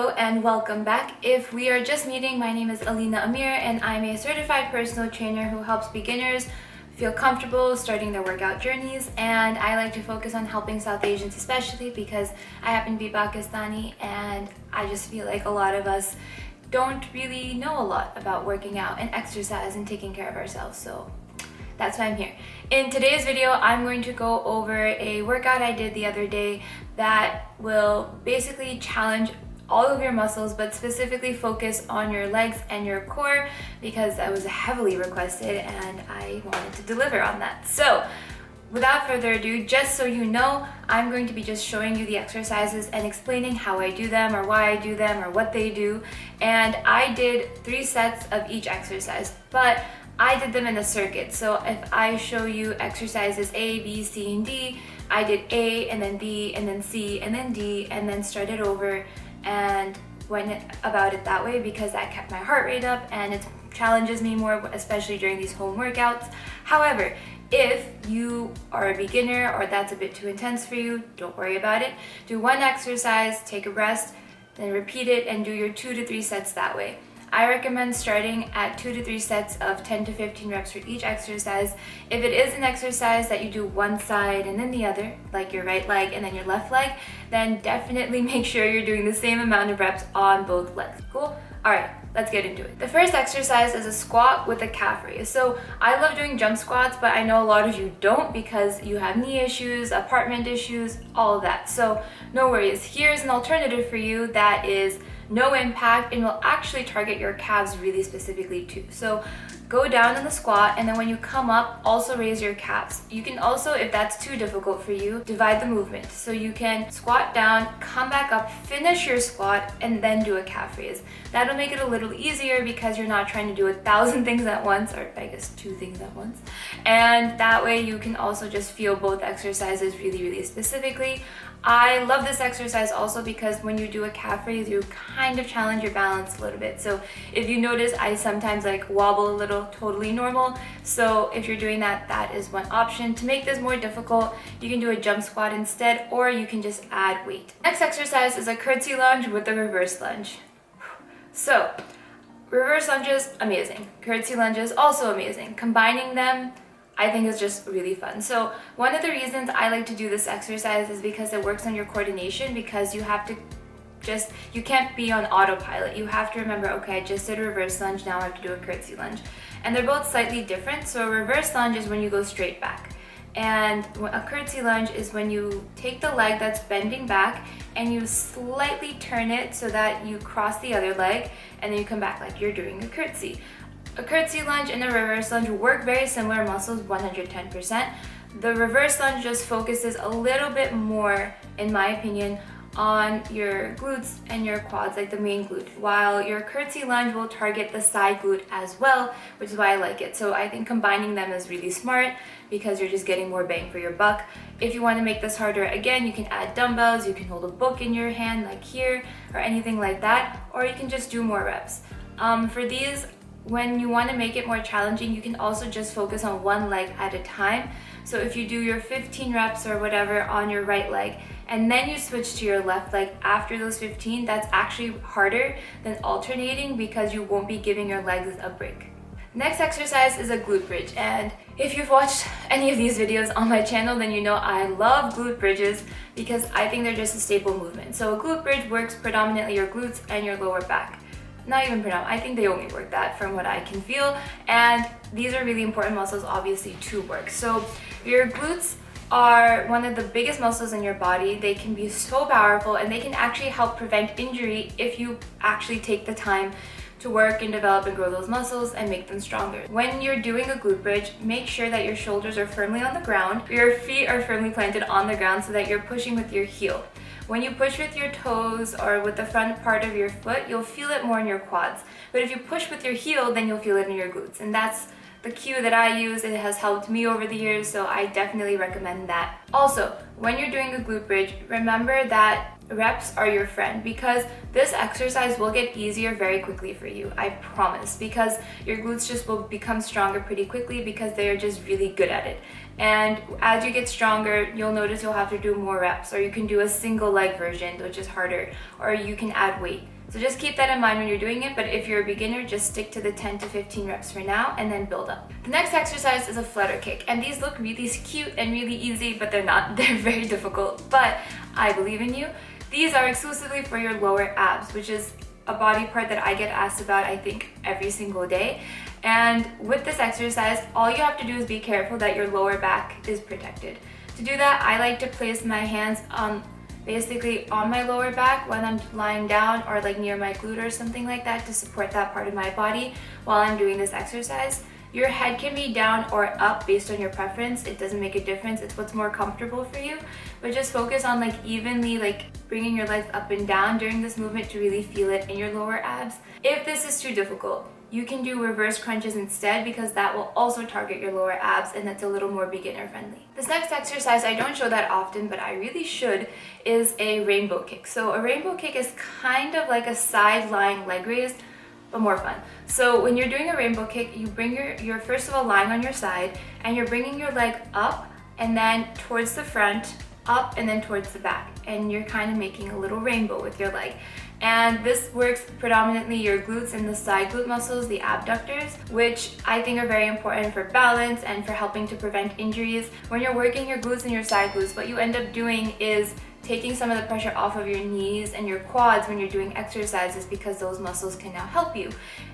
Hello and welcome back. If we are just meeting, my name is Alina and I'm a certified personal trainer who helps beginners feel comfortable starting their workout journeys, and I like to focus on helping South Asians especially because I happen to be Pakistani and I just feel like a lot of us don't really know a lot about working out and exercise and taking care of ourselves, so that's why I'm here. In today's video, I'm going to go over a workout I did the other day that will basically challenge all of your muscles, but specifically focus on your legs and your core because that was heavily requested and I wanted to deliver on that. So without further ado, just so you know, I'm going to be just showing you the exercises and explaining how I do them or why I do them or what they do. And I did 3 sets of each exercise, but I did them in a circuit. So if I show you exercises A, B, C, and D, I did A and then B and then C and then D and then started over and went about it that way because that kept my heart rate up and it challenges me more, especially during these home workouts. However, if you are a beginner or that's a bit too intense for you, don't worry about it. Do one exercise, take a rest, then repeat it and do your 2 to 3 sets that way. I recommend starting at 2 to 3 sets of 10 to 15 reps for each exercise. If it is an exercise that you do one side and then the other, like your right leg and then your left leg, then definitely make sure you're doing the same amount of reps on both legs. Cool? Alright, let's get into it. The first exercise is a squat with a calf raise. So I love doing jump squats, but I know a lot of you don't because you have knee issues, apartment issues, all of that. So no worries. Here's an alternative for you that is no impact and will actually target your calves really specifically too. So go down in the squat and then when you come up, also raise your calves. You can also, if that's too difficult for you, divide the movement. So you can squat down, come back up, finish your squat, and then do a calf raise. That'll make it a little easier because you're not trying to do 1,000 things at once, or I guess 2 things at once. And that way you can also just feel both exercises really specifically. I love this exercise also because when you do a calf raise, you kind of challenge your balance a little bit. So if you notice, I sometimes like wobble a little, totally normal. So if you're doing that, that is one option. To make this more difficult, you can do a jump squat instead, or you can just add weight. Next exercise is a curtsy lunge with a reverse lunge. So reverse lunges, amazing. Curtsy lunges, also amazing. Combining them, I think is just really fun. So one of the reasons I like to do this exercise is because it works on your coordination, because you have to you can't be on autopilot. You have to remember, okay, I just did a reverse lunge, now I have to do a curtsy lunge. And they're both slightly different. So a reverse lunge is when you go straight back. And a curtsy lunge is when you take the leg that's bending back and you slightly turn it so that you cross the other leg and then you come back like you're doing a curtsy. A curtsy lunge and a reverse lunge work very similar muscles, 110%. The reverse lunge just focuses a little bit more, in my opinion, on your glutes and your quads, like the main glute, while your curtsy lunge will target the side glute as well, which is why I like it. So I think combining them is really smart because you're just getting more bang for your buck. If you want to make this harder, again, you can add dumbbells, you can hold a book in your hand like here or anything like that, or you can just do more reps. For these, when you want to make it more challenging, you can also just focus on one leg at a time. So if you do your 15 reps or whatever on your right leg, and then you switch to your left leg after those 15, that's actually harder than alternating because you won't be giving your legs a break. Next exercise is a glute bridge, and if you've watched any of these videos on my channel, then you know I love glute bridges because I think they're just a staple movement. So a glute bridge works predominantly your glutes and your lower back. Not even I think they only work that from what I can feel, and these are really important muscles obviously to work. So your glutes are one of the biggest muscles in your body. They can be so powerful and they can actually help prevent injury if you actually take the time to work and develop and grow those muscles and make them stronger. When you're doing a glute bridge, make sure that your shoulders are firmly on the ground, your feet are firmly planted on the ground so that you're pushing with your heel. When you push with your toes or with the front part of your foot, you'll feel it more in your quads. But if you push with your heel, then you'll feel it in your glutes. And that's the cue that I use. It has helped me over the years, so I definitely recommend that. Also, when you're doing a glute bridge, remember that reps are your friend, because this exercise will get easier very quickly for you, I promise, because your glutes just will become stronger pretty quickly because they are just really good at it. And as you get stronger, you'll notice you'll have to do more reps, or you can do a single leg version, which is harder, or you can add weight. So just keep that in mind when you're doing it, but if you're a beginner, just stick to the 10 to 15 reps for now and then build up. The next exercise is a flutter kick, and these look really cute and really easy, but they're not. They're very difficult, but I believe in you. These are exclusively for your lower abs, which is a body part that I get asked about, I think, every single day. And with this exercise, all you have to do is be careful that your lower back is protected. To do that, I like to place my hands basically on my lower back when I'm lying down, or like near my glute or something like that, to support that part of my body while I'm doing this exercise. Your head can be down or up based on your preference. It doesn't make a difference. It's what's more comfortable for you. But just focus on like evenly like bringing your legs up and down during this movement to really feel it in your lower abs. If this is too difficult, you can do reverse crunches instead, because that will also target your lower abs, and that's a little more beginner friendly. This next exercise I don't show that often, but I really should, is a rainbow kick. So a rainbow kick is kind of like a side lying leg raise, but more fun. So when you're doing a rainbow kick, you bring you're first of all lying on your side, and you're bringing your leg up and then towards the front, up and then towards the back, and you're kind of making a little rainbow with your leg. And this works predominantly your glutes and the side glute muscles, the abductors, which I think are very important for balance and for helping to prevent injuries. When you're working your glutes and your side glutes, what you end up doing is taking some of the pressure off of your knees and your quads when you're doing exercises, because those muscles can now help you.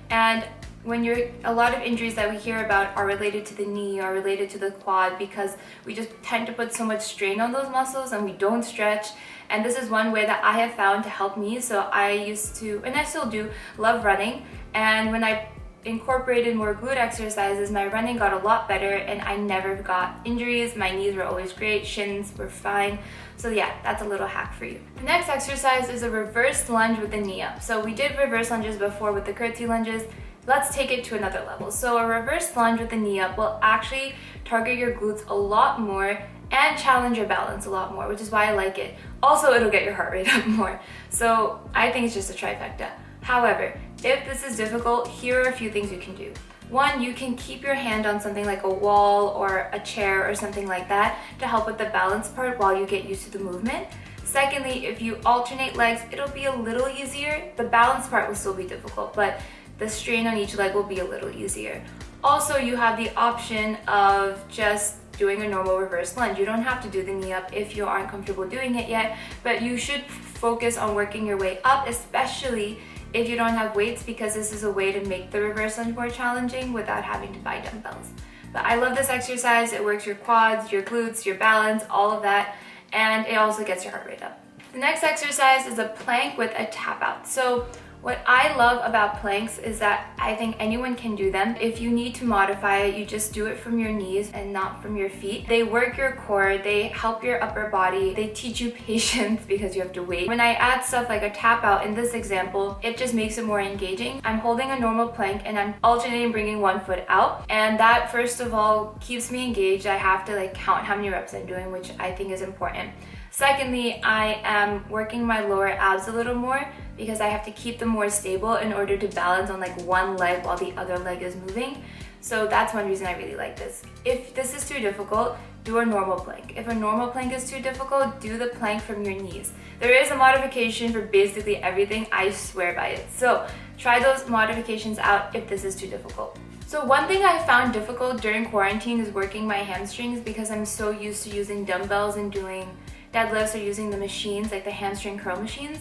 And when a lot of injuries that we hear about are related to the knee or related to the quad, because we just tend to put so much strain on those muscles and we don't stretch. And this is one way that I have found to help me. So I used to, and I still do, love running. And when I incorporated more glute exercises, my running got a lot better and I never got injuries. My knees were always great, shins were fine. So yeah, that's a little hack for you. The next exercise is a reverse lunge with the knee up. So we did reverse lunges before with the curtsy lunges. Let's take it to another level. So a reverse lunge with the knee up will actually target your glutes a lot more and challenge your balance a lot more, which is why I like it. Also, it'll get your heart rate up more. So I think it's just a trifecta. However, if this is difficult, here are a few things you can do. One, you can keep your hand on something like a wall or a chair or something like that to help with the balance part while you get used to the movement. Secondly, if you alternate legs, it'll be a little easier. The balance part will still be difficult, but the strain on each leg will be a little easier. Also, you have the option of just doing a normal reverse lunge. You don't have to do the knee up if you aren't comfortable doing it yet, but you should focus on working your way up, especially if you don't have weights, because this is a way to make the reverse lunge more challenging without having to buy dumbbells. But I love this exercise. It works your quads, your glutes, your balance, all of that, and it also gets your heart rate up. The next exercise is a plank with a tap out. So what I love about planks is that I think anyone can do them. If you need to modify it, you just do it from your knees and not from your feet. They work your core, they help your upper body, they teach you patience because you have to wait. When I add stuff like a tap out in this example, it just makes it more engaging. I'm holding a normal plank and I'm alternating bringing one foot out, and that first of all keeps me engaged. I have to count how many reps I'm doing, which I think is important. Secondly, I am working my lower abs a little more because I have to keep them more stable in order to balance on one leg while the other leg is moving. So that's one reason I really like this. If this is too difficult, do a normal plank. If a normal plank is too difficult, do the plank from your knees. There is a modification for basically everything, I swear by it. So try those modifications out if this is too difficult. So one thing I found difficult during quarantine is working my hamstrings, because I'm so used to using dumbbells and doing deadlifts or using the machines like the hamstring curl machines.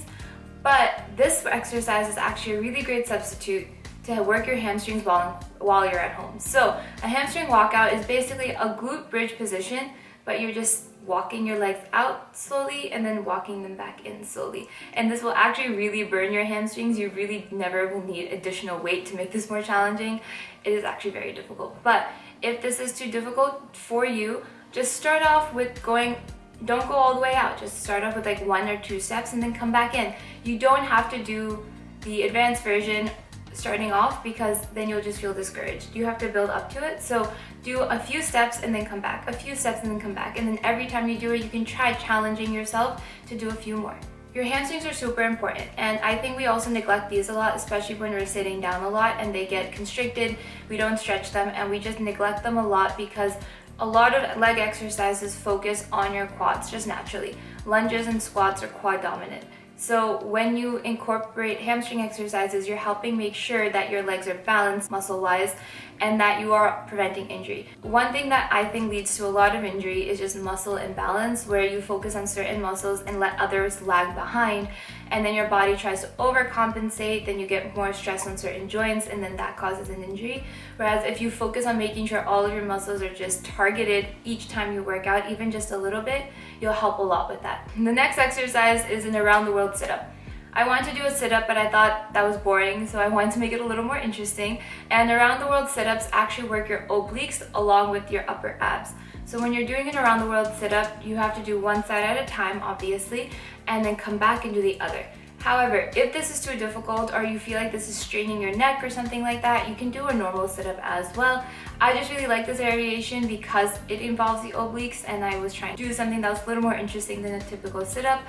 But this exercise is actually a really great substitute to work your hamstrings while you're at home. So a hamstring walkout is basically a glute bridge position, but you're just walking your legs out slowly and then walking them back in slowly. And this will actually really burn your hamstrings. You really never will need additional weight to make this more challenging. It is actually very difficult. But if this is too difficult for you, just start off with don't go all the way out. Just start off with 1 or 2 steps and then come back in. You don't have to do the advanced version. starting off, because then you'll just feel discouraged. You have to build up to it. So do a few steps and then come back, a few steps and then come back. And then every time you do it, you can try challenging yourself to do a few more. Your hamstrings are super important, and I think we also neglect these a lot, especially when we're sitting down a lot and they get constricted. We don't stretch them and we just neglect them a lot because a lot of leg exercises focus on your quads just naturally. Lunges and squats are quad dominant. So when you incorporate hamstring exercises, you're helping make sure that your legs are balanced muscle-wise and that you are preventing injury. One thing that I think leads to a lot of injury is just muscle imbalance, where you focus on certain muscles and let others lag behind, and then your body tries to overcompensate, then you get more stress on certain joints, and then that causes an injury. Whereas if you focus on making sure all of your muscles are just targeted each time you work out, even just a little bit, you'll help a lot with that. The next exercise is an around the world sit-up. I wanted to do a sit-up, but I thought that was boring, so I wanted to make it a little more interesting. And around the world sit-ups actually work your obliques along with your upper abs. So when you're doing an around the world sit-up, you have to do one side at a time, obviously, and then come back and do the other. However, if this is too difficult or you feel like this is straining your neck or something like that, you can do a normal sit-up as well. I just really like this variation because it involves the obliques, and I was trying to do something that was a little more interesting than a typical sit-up.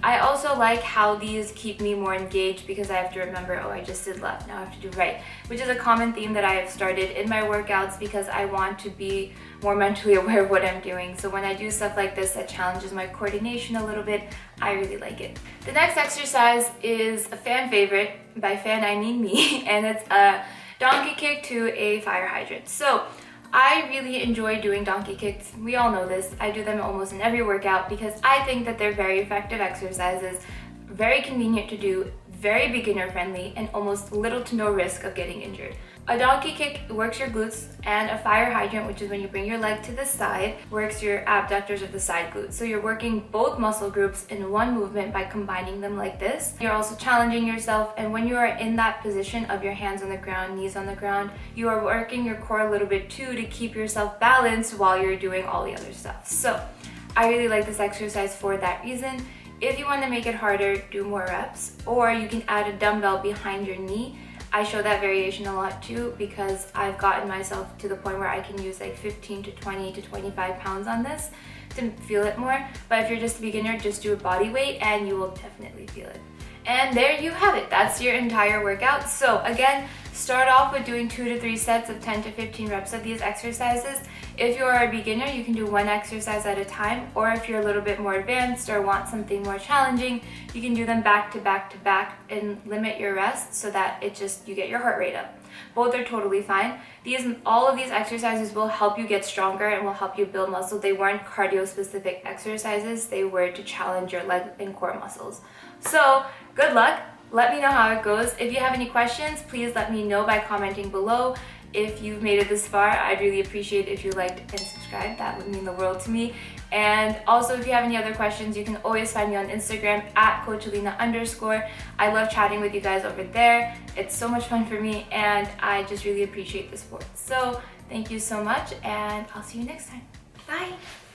I also like how these keep me more engaged because I have to remember, oh, I just did left, now I have to do right, which is a common theme that I have started in my workouts because I want to be more mentally aware of what I'm doing. So when I do stuff like this that challenges my coordination a little bit, I really like it. The next exercise is a fan favorite. By fan, I mean me, and it's a donkey kick to a fire hydrant. So I really enjoy doing donkey kicks. We all know this. I do them almost in every workout because I think that they're very effective exercises, very convenient to do, very beginner friendly, and almost little to no risk of getting injured. A donkey kick works your glutes, and a fire hydrant, which is when you bring your leg to the side, works your abductors of the side glutes. So you're working both muscle groups in one movement by combining them like this. You're also challenging yourself, and when you are in that position of your hands on the ground, knees on the ground, you are working your core a little bit too to keep yourself balanced while you're doing all the other stuff. So I really like this exercise for that reason. If you want to make it harder, do more reps, or you can add a dumbbell behind your knee. I show that variation a lot too because I've gotten myself to the point where I can use like 15 to 20 to 25 pounds on this to feel it more. But if you're just a beginner, just do a body weight and you will definitely feel it. And there you have it. That's your entire workout. So again, start off with doing 2 to 3 sets of 10 to 15 reps of these exercises. If you're a beginner, you can do one exercise at a time, or if you're a little bit more advanced or want something more challenging, you can do them back to back to back and limit your rest so that you get your heart rate up. Both are totally fine. All of these exercises will help you get stronger and will help you build muscle. They weren't cardio specific exercises. They were to challenge your leg and core muscles. So good luck. Let me know how it goes. If you have any questions, please let me know by commenting below. If you've made it this far, I'd really appreciate if you liked and subscribed. That would mean the world to me. And also, if you have any other questions, you can always find me on Instagram at @CoachAlina_. I love chatting with you guys over there. It's so much fun for me, and I just really appreciate the support. So thank you so much, and I'll see you next time. Bye.